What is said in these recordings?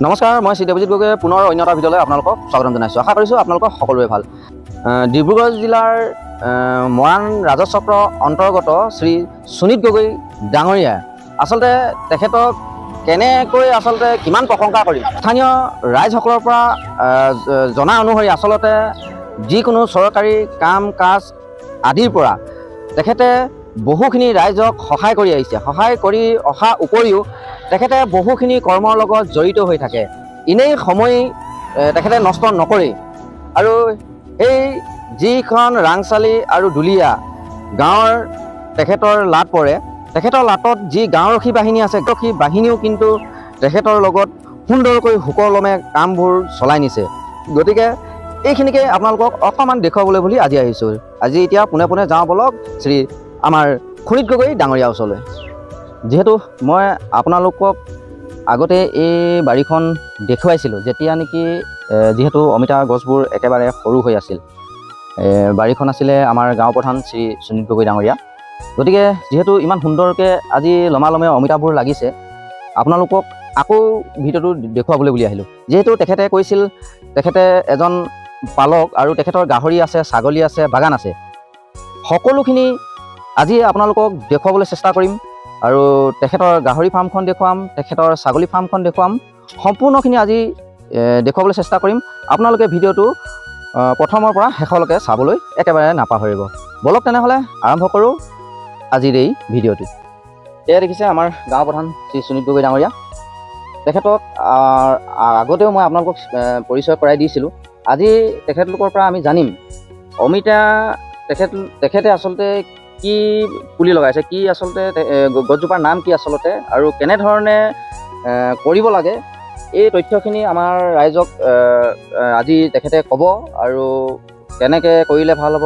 নমস্কাৰ, মই শ্ৰী দেৱজিৎ গগৈয়ে পুনৰ অন্য এটা ভিডিঅ'লৈ আপোনালোকক স্বাগতম জনাইছোঁ। আশা কৰিছোঁ আপোনালোকক সকলোৱে ভাল। ডিব্ৰুগড় জিলাৰ মৰাণ ৰাজচক্ৰ অন্তৰ্গত শ্ৰী সুনীত গগৈ ডাঙৰীয়া আচলতে তেখেতক কেনেকৈ কিমান প্ৰশংসা কৰিম। স্থানীয় ৰাইজসকলৰ পৰা জনা অনুসৰি আচলতে যিকোনো চৰকাৰী কাম কাজ আদিৰ পৰা তেখেতে বহুখিনি ৰাইজক সহায় কৰি আহিছে। সহায় কৰি অহা উপৰিও তেখেতে বহুখিনি কৰ্মৰ লগত জড়িত হৈ থাকে। এনেই সময় তেখেতে নষ্ট নকৰে। আৰু এই যিখন ৰাংচালি আৰু দুলীয়া গাঁৱৰ তেখেতৰ লাট পৰে, তেখেতৰ লাটত যি গাঁওৰক্ষী বাহিনী আছে, গাঁওৰক্ষী বাহিনীও কিন্তু তেখেতৰ লগত সুন্দৰকৈ সুকলমে কামবোৰ চলাই নিছে। গতিকে এইখিনিকে আপোনালোকক অকণমান দেখুৱাবলৈ বুলি আজি আহিছোঁ। আজি এতিয়া পোনে পোনে যাওঁ বলক শ্ৰী আমাৰ সুনীত গগৈ ডাঙৰীয়া ওচৰলৈ। যিহেতু মই আপোনালোকক আগতে এই বাৰীখন দেখুৱাইছিলোঁ, যেতিয়া নেকি যিহেতু অমিতা গছবোৰ একেবাৰে সৰু হৈ আছিল। বাৰীখন আছিলে আমাৰ গাঁও প্ৰধান শ্ৰী সুনীত গগৈ ডাঙৰীয়া। গতিকে যিহেতু ইমান সুন্দৰকৈ আজি লমালমে অমিতাবোৰ লাগিছে, আপোনালোকক আকৌ ভিডিঅ'টো দেখুৱাবলৈ বুলি আহিলোঁ। যিহেতু তেখেতে কৈছিল তেখেতে এজন পালক আৰু তেখেতৰ গাহৰি আছে, ছাগলী আছে, বাগান আছে। সকলোখিনি আজি আপোনালোকক দেখুৱাবলৈ চেষ্টা কৰিম। আৰু তেখেতৰ গাহৰি ফাৰ্মখন দেখুৱাম, তেখেতৰ ছাগলী ফাৰ্মখন দেখুৱাম, সম্পূৰ্ণখিনি আজি দেখুৱাবলৈ চেষ্টা কৰিম। আপোনালোকে ভিডিঅ'টো প্ৰথমৰ পৰা শেষলৈকে চাবলৈ একেবাৰে নাপাহৰিব। বলক তেনেহ'লে আৰম্ভ কৰোঁ আজিৰ এই ভিডিঅ'টো। এয়া দেখিছে আমাৰ গাঁও প্ৰধান শ্ৰী সুনীত গগৈ ডাঙৰীয়া। তেখেতক আগতেও মই আপোনালোকক পৰিচয় কৰাই দিছিলোঁ। আজি তেখেতলোকৰ পৰা আমি জানিম অমিতা তেখেতে আচলতে কি পুলি লগাইছে, কি আচলতে গছজোপাৰ নাম কি আচলতে, আৰু কেনেধৰণে কৰিব লাগে, এই তথ্যখিনি আমাৰ ৰাইজক আজি তেখেতে ক'ব। আৰু কেনেকৈ কৰিলে ভাল হ'ব,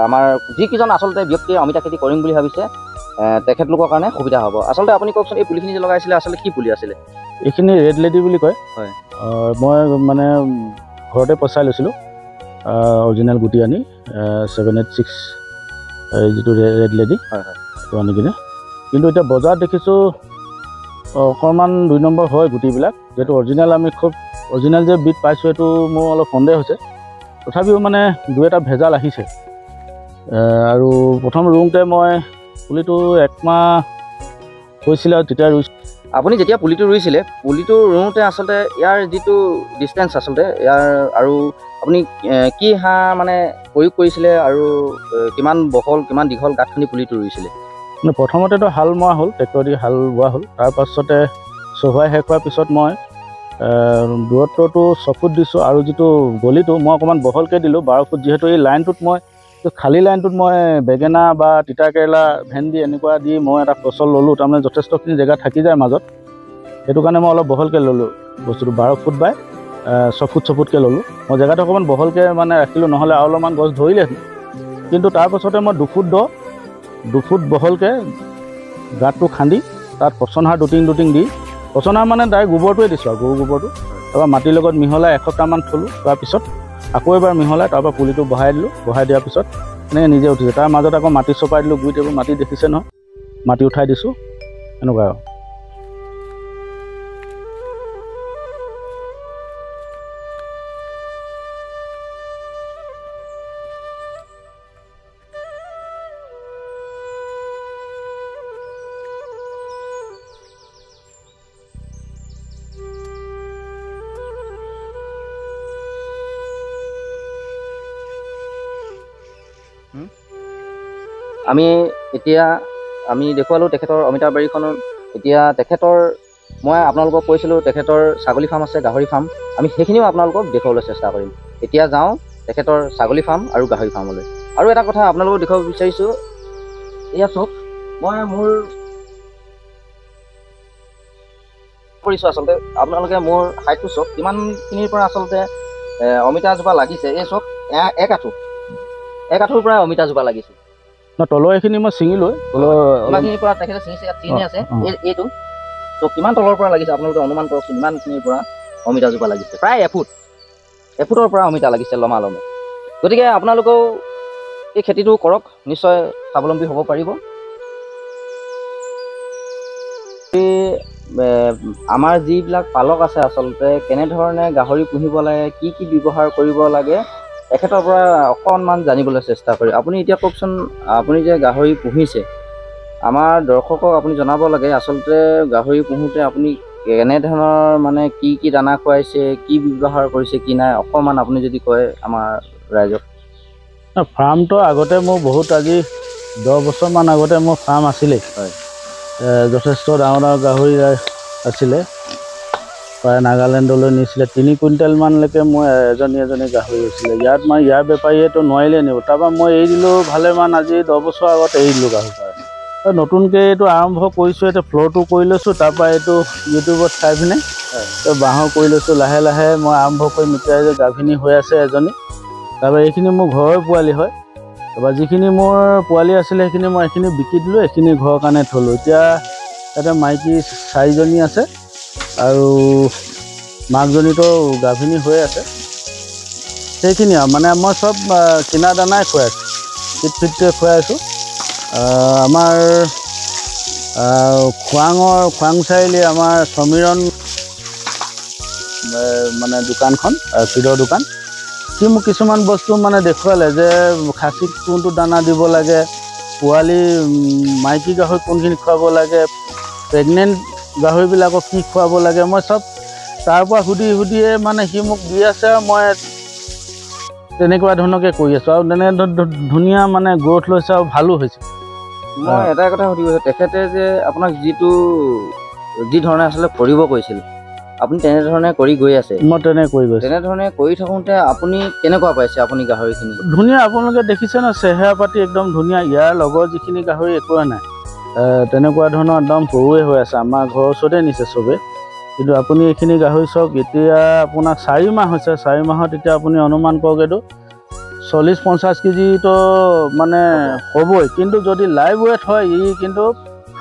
আমাৰ যিকেইজন আচলতে ব্যক্তিয়ে অমিতা খেতি কৰিম বুলি ভাবিছে তেখেতলোকৰ কাৰণে সুবিধা হ'ব। আচলতে আপুনি কওকচোন, এই পুলিখিনি যে লগাইছিলে আচলতে কি পুলি আছিলে? এইখিনি ৰেড লেডি বুলি কয়। হয়, মই মানে ঘৰতে পচাই লৈছিলোঁ অৰিজিনেল গুটি আনি 786 যিটো ৰেড লেডি, হয় হয়, সেইটো আনি কিনে। কিন্তু এতিয়া বজাৰত দেখিছোঁ অকণমান 2 নম্বৰ হয় গুটিবিলাক। যিহেতু অৰিজিনেল আমি খুব অৰিজিনেল যে বিট পাইছোঁ, সেইটো মোৰ অলপ সন্দেহ হৈছে। তথাপিও মানে 2-এটা ভেজাল আহিছে। আৰু প্ৰথম ৰুওঁতে মই পুলিটো 1 মাহ হৈছিলে, আৰু তেতিয়া ৰুইছোঁ। আপুনি যেতিয়া পুলিটো ৰুইছিলে, পুলিটো ৰুওঁতে আচলতে ইয়াৰ যিটো ডিষ্টেঞ্চ আচলতে ইয়াৰ, আৰু আপুনি কি সাৰ মানে প্ৰয়োগ কৰিছিলে, আৰু কিমান বহল কিমান দীঘল গাঁত খান্দি পুলিটো ৰুইছিলে? প্ৰথমতেতো হাল মৰা হ'ল, ট্ৰেক্টৰ দি হাল বোৱা হ'ল। তাৰপাছতে চহোৱাই শেষ হোৱাৰ পিছত মই দূৰত্বটো 6 ফুট দিছোঁ, আৰু যিটো গলিটো মই অকণমান বহলকৈ দিলোঁ 12 ফুট। যিহেতু এই লাইনটোত মই খালী লাইনটোত মই বেঙেনা বা তিতা কেৰেলা, ভেন্দি এনেকুৱা দি মই এটা ফচল ল'লোঁ। তাৰমানে যথেষ্টখিনি জেগা থাকি যায় মাজত, সেইটো কাৰণে মই অলপ বহলকৈ ল'লোঁ বস্তুটো। 12 ফুট বাই 6 ফুটকৈ ল'লোঁ। মই জেগাটো অকণমান বহলকৈ মানে ৰাখিলোঁ, নহ'লে আৰু অলপমান গছ ধৰিলেহেঁতেন। কিন্তু তাৰপাছতে মই 2 ফুট দ 2 ফুট বহলকৈ গাঁতটো খান্দি তাত পচন সাৰ দুটিং দি, পচন সাৰ মানে ডাইৰেক্ট গোবৰটোৱে দিছোঁ, আৰু গৰু গোবৰটো তাৰপৰা মাটিৰ লগত মিহলাই 1 সপ্তাহমান থ'লোঁ। তাৰপিছত আকৌ এবাৰ মিহলাই তাৰপৰা পুলিটো বহাই দিলোঁ। বহাই দিয়াৰ পিছত এনেকৈ নিজে উঠিছে। তাৰ মাজত আকৌ মাটি চপাই দিলোঁ। গুৰিত এইবোৰ মাটি দেখিছে নহয়, মাটি উঠাই দিছোঁ, এনেকুৱা আৰু। আমি দেখুৱালোঁ তেখেতৰ অমিতা বাৰীখনৰ। এতিয়া মই আপোনালোকক কৈছিলোঁ তেখেতৰ ছাগলী ফাৰ্ম আছে, গাহৰি ফাৰ্ম। আমি সেইখিনিও আপোনালোকক দেখুৱাবলৈ চেষ্টা কৰিম। এতিয়া যাওঁ তেখেতৰ ছাগলী ফাৰ্ম আৰু গাহৰি ফাৰ্মলৈ। আৰু এটা কথা আপোনালোকক দেখুৱাব বিচাৰিছোঁ, এয়া চাওক, মই মোৰ কৰিছোঁ আচলতে। আপোনালোকে মোৰ হাইটটো চাওক, কিমানখিনিৰ পৰা আচলতে অমিতাজোপা লাগিছে। এই চাওক, এক আঁঠুৰ পৰা অমিতাজোপা লাগিছে। তলৰ এইখিনি মই ছিঙি লৈ ইমানখিনিৰ পৰা তেখেতে ছিঙিছে, ইয়াত চিনি আছে এইটো। ত' কিমান তলৰ পৰা লাগিছে আপোনালোকে অনুমান কৰকচোন। ইমানখিনিৰ পৰা অমিতাজোপা লাগিছে, প্ৰায় এফুটৰ পৰা অমিতা লাগিছে লমালমে। গতিকে আপোনালোকেও এই খেতিটো কৰক, নিশ্চয় স্বাৱলম্বী হ'ব পাৰিব। আমাৰ যিবিলাক পালক আছে আচলতে কেনেধৰণে গাহৰি পুহিব লাগে, কি কি ব্যৱহাৰ কৰিব লাগে, এখেতৰ পৰা অকণমান জানিবলৈ চেষ্টা কৰি। আপুনি এতিয়া কওকচোন, আপুনি যে গাহৰি পুহিছে, আমাৰ দৰ্শকক আপুনি জনাব লাগে আচলতে গাহৰি পুহোঁতে আপুনি কেনেধৰণৰ মানে কি কি দানা খুৱাইছে, কি ব্যৱহাৰ কৰিছে, কি নাই, অকণমান আপুনি যদি কয় আমাৰ ৰাইজক। ফাৰ্মটো আগতে মোৰ বহুত আজি 10 বছৰমান আগতে মোৰ ফাৰ্ম আছিলেই। হয়। যথেষ্ট ডাঙৰ ডাঙৰ গাহৰি আছিলে, প্ৰায় নাগালেণ্ডলৈ নিছিলে। 3 কুইণ্টেলমানলৈকে মই এজনী গাহৰি হৈছিলে। ইয়াৰ বেপাৰীয়েতো নোৱাৰিলে নিব, তাৰপৰা মই এৰি দিলোঁ ভালেমান, আজি 10 বছৰ আগত এৰি দিলোঁ গাহৰি। নতুনকৈ এইটো আৰম্ভ কৰিছোঁ, এতিয়া ফ্ল'ৰটো কৰি লৈছোঁ, তাৰপৰা এইটো ইউটিউবত চাই পিনে বাঁহৰ কৰি লৈছোঁ। লাহে লাহে মই আৰম্ভ কৰিম। এতিয়া যে গাভিনী হৈ আছে এজনী, তাৰপৰা এইখিনি মোৰ ঘৰৰ পোৱালি হয়। তাৰপৰা যিখিনি মোৰ পোৱালি আছিলে সেইখিনি মই এইখিনি বিকি দিলোঁ, এইখিনি ঘৰৰ কাৰণে থ'লোঁ। এতিয়া তাতে মাইকী 4জনী আছে আৰু মাকজনীতো গাভিনী হৈ আছে। সেইখিনি আৰু মানে মই চব কিনা দানাই খুৱাই আছোঁ, ফিটকৈ খুৱাই আছোঁ। আমাৰ খোৱাং চাৰিআলি আমাৰ সমীৰণ মানে দোকানখন, ফিডৰ দোকান, সি মোক কিছুমান বস্তু মানে দেখুৱালে যে খাচীক কোনটো দানা দিব লাগে, পোৱালি মাইকী গাহৰি কোনখিনি খুৱাব লাগে, প্ৰেগনেণ্ট গাহৰিবিলাকক কি খুৱাব লাগে, মই চব তাৰ পৰা সুধিয়ে মানে সি মোক দি আছে আৰু মই তেনেকুৱা ধৰণকে কৰি আছোঁ। আৰু তেনে ধুনীয়া মানে গ্ৰ'থ লৈছে আৰু ভালো হৈছে। মই এটা কথা সুধিব, তেখেতে যে আপোনাক যি ধৰণে আচলতে কৰিব কৈছিল, আপুনি তেনেধৰণে কৰি গৈ আছে? মই তেনেকৈ কৰি গৈছোঁ। তেনেধৰণে কৰি থাকোঁতে আপুনি কেনেকুৱা পাইছে আপুনি গাহৰিখিনি? ধুনীয়া, আপোনালোকে দেখিছে ন, চেহেৰা পাতি একদম ধুনীয়া। ইয়াৰ লগৰ যিখিনি গাহৰি একোৱে নাই, তেনেকুৱা ধৰণৰ একদম সৰুৱে হৈ আছে। আমাৰ ঘৰৰ ওচৰতে নিছে চবেই। কিন্তু আপুনি এইখিনি গাহৰি চাওক, এতিয়া আপোনাৰ 4 মাহ হৈছে। 4 মাহত এতিয়া আপুনি অনুমান কৰক এইটো 40-50 কেজিটো মানে হ'বই। কিন্তু যদি লাইভ ৱেট হয়, কিন্তু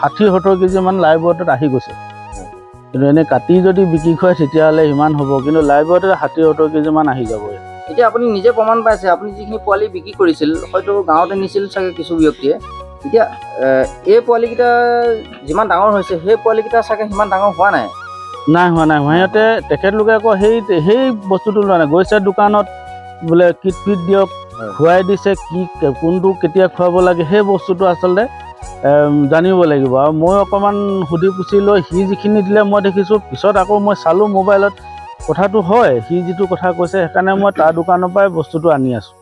60-70 কেজিমান লাইভ ৱেটত আহি গৈছে। কিন্তু এনেই কাটি যদি বিক্ৰী কৰে তেতিয়াহ'লে ইমান হ'ব, কিন্তু লাইভ ৱেটত 60-70 কেজিমান আহি যাব। এতিয়া আপুনি নিজে প্ৰমাণ পাইছে, আপুনি যিখিনি পোৱালি বিক্ৰী কৰিছিল, হয়তো গাঁৱতে নিছিল চাগে কিছু ব্যক্তিয়ে। এতিয়া এই পোৱালিকেইটা যিমান ডাঙৰ হৈছে, সেই পোৱালিকেইটা চাগে সিমান ডাঙৰ হোৱা নাই? নাই হোৱা। সিহঁতে তেখেতলোকে আকৌ সেই বস্তুটো লোৱা নাই। গৈছে দোকানত, বোলে কিট ফিট দিয়ক, খুৱাই দিছে, কোনটো কেতিয়া খুৱাব লাগে সেই বস্তুটো আচলতে জানিব লাগিব। আৰু মই অকণমান সুধি পুচি লৈ সি যিখিনি দিলে মই দেখিছোঁ, পিছত আকৌ মই চালোঁ মোবাইলত, কথাটো হয়, সি যিটো কথা কৈছে। সেইকাৰণে মই তাৰ দোকানৰ পৰাই বস্তুটো আনি আছোঁ,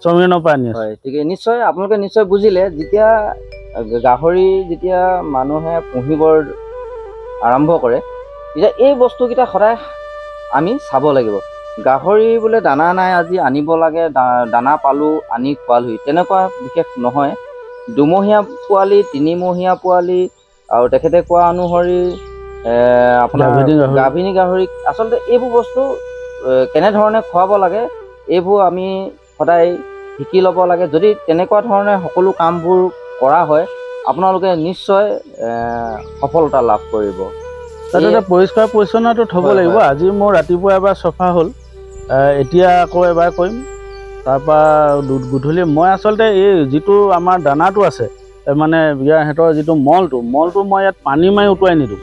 সমীৰণৰ পৰা আনি আছোঁ। হয়, ঠিকে, নিশ্চয় আপোনালোকে নিশ্চয় বুজিলে। গাহৰি যেতিয়া মানুহে পুহিবৰ আৰম্ভ কৰে, তেতিয়া এই বস্তুকেইটা সদায় আমি চাব লাগিব। গাহৰি বোলে দানা নাই, আজি আনিব লাগে, দানা পালোঁ আনি খোৱালোহি, তেনেকুৱা বিশেষ নহয়। 2মহীয়া পোৱালি, 3মহীয়া পোৱালি, আৰু তেখেতে কোৱা অনুসৰি আপোনাৰ গাভিনী গাহৰিক আচলতে এইবোৰ বস্তু কেনেধৰণে খুৱাব লাগে, এইবোৰ আমি সদায় শিকি ল'ব লাগে। যদি তেনেকুৱা ধৰণে সকলো কামবোৰ কৰা হয়, আপোনালোকে নিশ্চয় সফলতা লাভ কৰিব। তাতে পৰিষ্কাৰ পৰিচ্ছন্নটো থ'ব লাগিব। আজি মোৰ ৰাতিপুৱা এবাৰ চফা হ'ল, এতিয়া আকৌ এবাৰ কৰিম। তাৰপৰা গধূলি মই আচলতে এই যিটো আমাৰ দানাটো আছে, মানে সিহঁতৰ যিটো মলটো মই ইয়াত পানী মাৰি উটুৱাই নিদিওঁ।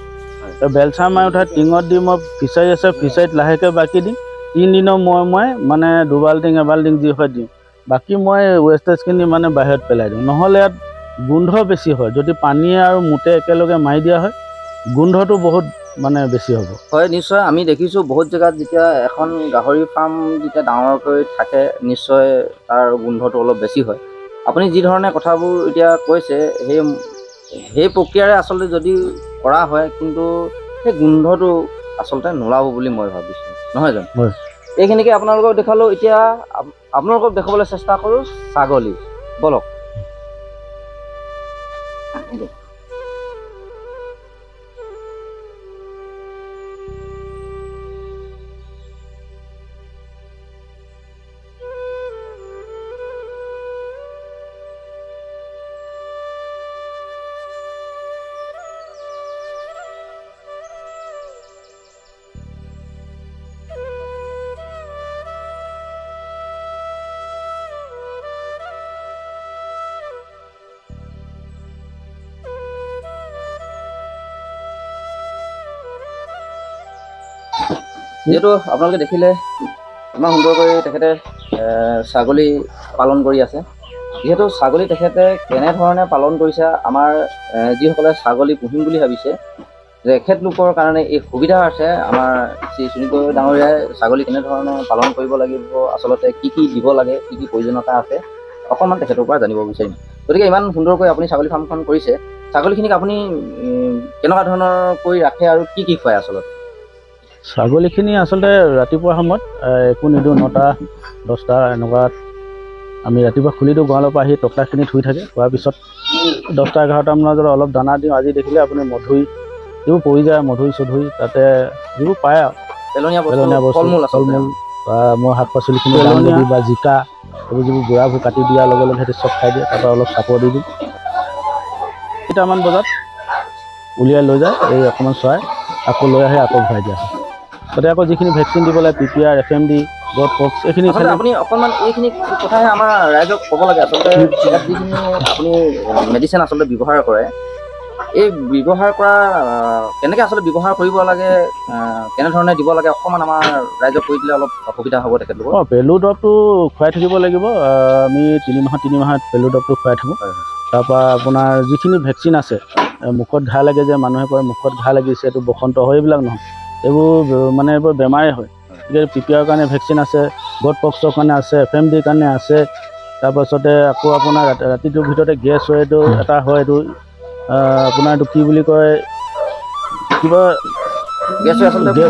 বেলচা মাৰি উঠাই টিঙত দি মই ফিচাৰী আছে, ফিচাৰীত লাহেকৈ বাকি দিম। 3 দিনৰ মই মানে 2 বাল্টিং 1 বাল্টিং যি হয় দিওঁ। বাকী মই ৱেষ্টেজখিনি মানে বাহিৰত পেলাই দিওঁ। নহ'লে ইয়াত গোন্ধ বেছি হয়। যদি পানীয়ে আৰু মুতে একেলগে মাৰি দিয়া হয়, গোন্ধটো বহুত মানে বেছি হ'ব। হয়, নিশ্চয় আমি দেখিছোঁ বহুত জেগাত যেতিয়া এখন গাহৰি ফাৰ্ম যেতিয়া ডাঙৰকৈ থাকে, নিশ্চয় তাৰ গোন্ধটো অলপ বেছি হয়। আপুনি যি ধৰণে কথাবোৰ এতিয়া কৈছে, সেই প্ৰক্ৰিয়াৰে আচলতে যদি কৰা হয়, কিন্তু সেই গোন্ধটো আচলতে নোলাব বুলি মই ভাবিছোঁ, নহয় জানো? হয়। এইখিনিকে আপোনালোকক দেখালোঁ। এতিয়া আপোনালোকক দেখাবলৈ চেষ্টা কৰোঁ ছাগলী। বলক। যিহেতু আপোনালোকে দেখিলে ইমান সুন্দৰকৈ তেখেতে ছাগলী পালন কৰি আছে। যিহেতু ছাগলী তেখেতে কেনেধৰণে পালন কৰিছে, আমাৰ যিসকলে ছাগলী পুহিম বুলি ভাবিছে তেখেতলোকৰ কাৰণে এই সুবিধা আছে। আমাৰ শ্ৰী সুনীল গগৈ ডাঙৰীয়াই ছাগলী কেনেধৰণে পালন কৰিব লাগিব, আচলতে কি কি দিব লাগে, কি কি প্ৰয়োজনীয়তা আছে, অকণমান তেখেতৰ পৰা জানিব বিচাৰিম। গতিকে ইমান সুন্দৰকৈ আপুনি ছাগলী ফাৰ্মখন কৰিছে, ছাগলীখিনিক আপুনি কেনেকুৱা ধৰণৰকৈ ৰাখে আৰু কি কি খুৱায় আচলতে? ছাগলীখিনি আচলতে ৰাতিপুৱা সময়ত একো নিদিওঁ, 9টা 10টা এনেকুৱাত আমি ৰাতিপুৱা খুলি দিওঁ। গঁৰালৰ পৰা আহি টকলাখিনি ধুই থাকে, খোৱাৰ পিছত 10টা 11টামান বজাত অলপ দানা দিওঁ। আজি দেখিলে আপুনি মধুৰি যিবোৰ পৰি যায়, মধুৰি চধুৰি তাতে যিবোৰ পায় আৰু পেলনীয়া বস্তু ফল মূল বা মোৰ শাক পাচলিখিনি দাংবডি বা জিকা এইবোৰ যিবোৰ বুঢ়াবোৰ কাটি দিয়াৰ লগে লগে সিহঁতি চব খাই দিয়ে। তাৰপৰা অলপ চাপৰ দি দিওঁ। 2টামান বজাত উলিয়াই লৈ যায়, এই অকণমান চৰাই আকৌ লৈ আহে, আকৌ ভৰাই দিয়া হয়। তাতে আকৌ যিখিনি ভেকচিন দিব লাগে, PPR, FMD, ব্ৰড পক্স, এইখিনি আপুনি অকণমান এইখিনি কথাহে আমাৰ ৰাইজক ক'ব লাগে। আচলতে ইয়াত যিখিনি আপুনি মেডিচিন আচলতে ব্যৱহাৰ কৰে, এই ব্যৱহাৰ কৰা কেনেকৈ আচলতে ব্যৱহাৰ কৰিব লাগে, কেনেধৰণে দিব লাগে, অকণমান আমাৰ ৰাইজক কৈ দিলে অলপ অসুবিধা হ'ব তেখেতলোকৰ। পেলু দৰৱটো খুৱাই থাকিব লাগিব। আমি 3 মাহত পেলু দৰৱটো খুৱাই থাকোঁ। তাৰপৰা আপোনাৰ যিখিনি ভেকচিন আছে, মুখত ঘাঁ লাগে যে মানুহে কয় মুখত ঘাঁ লাগিছে, এইটো বসন্ত হয়, এইবিলাক নহয়। এইবোৰ মানে এইবোৰ বেমাৰেই হয়। গতিকে PPR কাৰণে ভেকচিন আছে, ব্ৰড পক্সৰ কাৰণে আছে, FMDৰ কাৰণে আছে। তাৰপাছতে আকৌ আপোনাৰ ৰাতিটোৰ ভিতৰতে গেছ হয়, এইটো এটা হয়, এইটো আপোনাৰ এইটো কি বুলি কয়, কিবা গেছ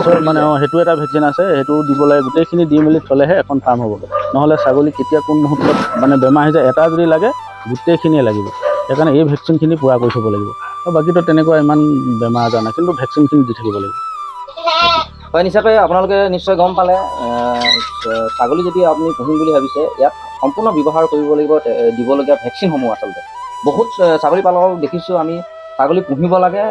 হয় মানে, সেইটো এটা ভেকচিন আছে, সেইটো দিব লাগে। গোটেইখিনি দি মেলি থ'লেহে এখন ফাৰ্ম হ'ব। নহ'লে ছাগলী কেতিয়া কোন মুহূৰ্তত মানে বেমাৰ হৈ যায়, এটা যদি লাগে গোটেইখিনিয়ে লাগিব। সেইকাৰণে এই ভেকচিনখিনি পূৰা কৰি থ'ব লাগিব। আৰু বাকীতো তেনেকুৱা ইমান বেমাৰ আজাৰ নাই, কিন্তু ভেকচিনখিনি দি থাকিব লাগিব। হয়, নিশ্চয়কৈ আপোনালোকে নিশ্চয় গম পালে। ছাগলী যদি আপুনি পুহিম বুলি ভাবিছে, ইয়াত সম্পূৰ্ণ ব্যৱহাৰ কৰিব লাগিব দিবলগীয়া ভেকচিনসমূহ। আচলতে বহুত ছাগলী পালকক দেখিছোঁ আমি, ছাগলী পুহিব লাগে,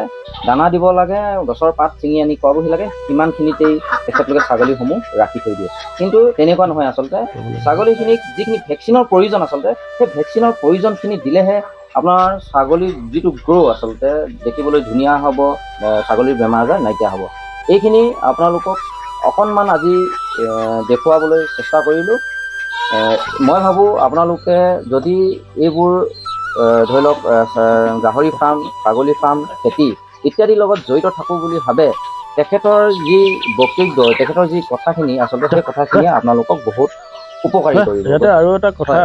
দানা দিব লাগে, গছৰ পাত ছিঙি আনি খুৱাবহি লাগে, সিমানখিনিতেই তেখেতলোকে ছাগলীসমূহ ৰাখি থৈ দিয়ে। কিন্তু তেনেকুৱা নহয়। আচলতে ছাগলীখিনিক যিখিনি ভেকচিনৰ প্ৰয়োজন, আচলতে সেই ভেকচিনৰ প্ৰয়োজনখিনি দিলেহে আপোনাৰ ছাগলীৰ যিটো গ্ৰ' আচলতে দেখিবলৈ ধুনীয়া হ'ব, ছাগলীৰ বেমাৰ আজাৰ নাইকিয়া হ'ব। এইখিনি আপোনালোকক অকণমান আজি দেখুৱাবলৈ চেষ্টা কৰিলোঁ। মই ভাবোঁ আপোনালোকে যদি এইবোৰ ধৰি লওক গাহৰি ফাৰ্ম, ছাগলী ফাৰ্ম, খেতি ইত্যাদিৰ লগত জড়িত থাকোঁ বুলি ভাবে, তেখেতৰ যি বক্তব্য, তেখেতৰ যি কথাখিনি, আচলতে সেই কথাখিনিয়ে আপোনালোকক বহুত উপকাৰী কৰিব। ইয়াতে আৰু এটা কথা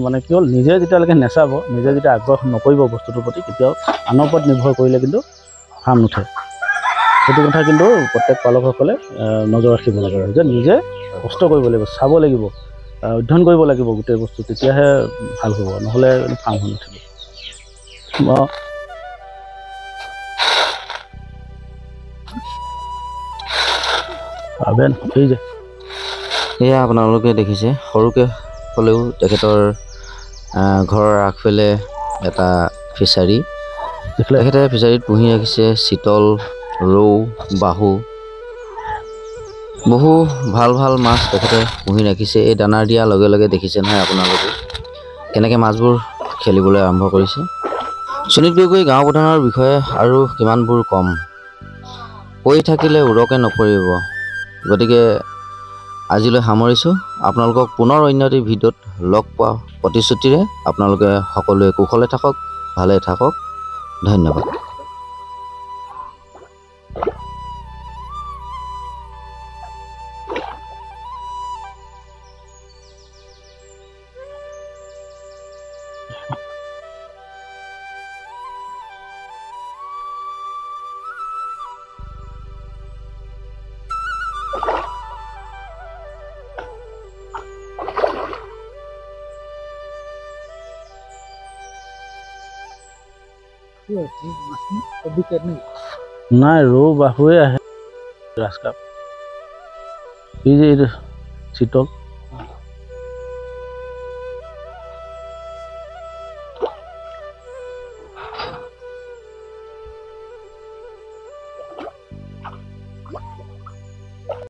মানে কি হ'ল, নিজে যেতিয়ালৈকে নেচাব, নিজে যেতিয়া আগ্ৰহ নকৰিব বস্তুটোৰ প্ৰতি, কেতিয়াও আনৰ ওপৰত নিৰ্ভৰ কৰিলে কিন্তু ফাৰ্ম নুঠে। সেইটো কথা কিন্তু প্ৰত্যেক পালকসকলে নজৰ ৰাখিব লাগে, যে নিজে কষ্ট কৰিব লাগিব, চাব লাগিব, অধ্যয়ন কৰিব লাগিব গোটেই বস্তু, তেতিয়াহে ভাল হ'ব। নহ'লে ফাৰ্ম হৈ নুঠিব। এয়া আপোনালোকে দেখিছে, সৰুকৈ হ'লেও তেখেতৰ ঘৰৰ আগফালে এটা ফিচাৰী। তেখেতে ফিচাৰীত পুহি ৰাখিছে চিতল, ৰৌ, বাহু, বহু ভাল ভাল মাছ তেখেতে পুহি ৰাখিছে। এই দানাৰ দিয়াৰ লগে লগে দেখিছে নহয় আপোনালোকে কেনেকৈ মাছবোৰ খেলিবলৈ আৰম্ভ কৰিছে। সুনীল গগৈ গাঁও প্ৰধানৰ বিষয়ে আৰু কিমানবোৰ কম, কৈ থাকিলে উৰকে নপৰিব। গতিকে আজিলৈ সামৰিছোঁ। আপোনালোকক পুনৰ অন্য এটি ভিডিঅ'ত লগ পোৱা প্ৰতিশ্ৰুতিৰে আপোনালোকে সকলোৱে কুশলে থাকক, ভালে থাকক। ধন্যবাদ। নাই, ৰৌ বাহুৱে আহে, গ্ৰাছ কাপ, এই যে চিতল।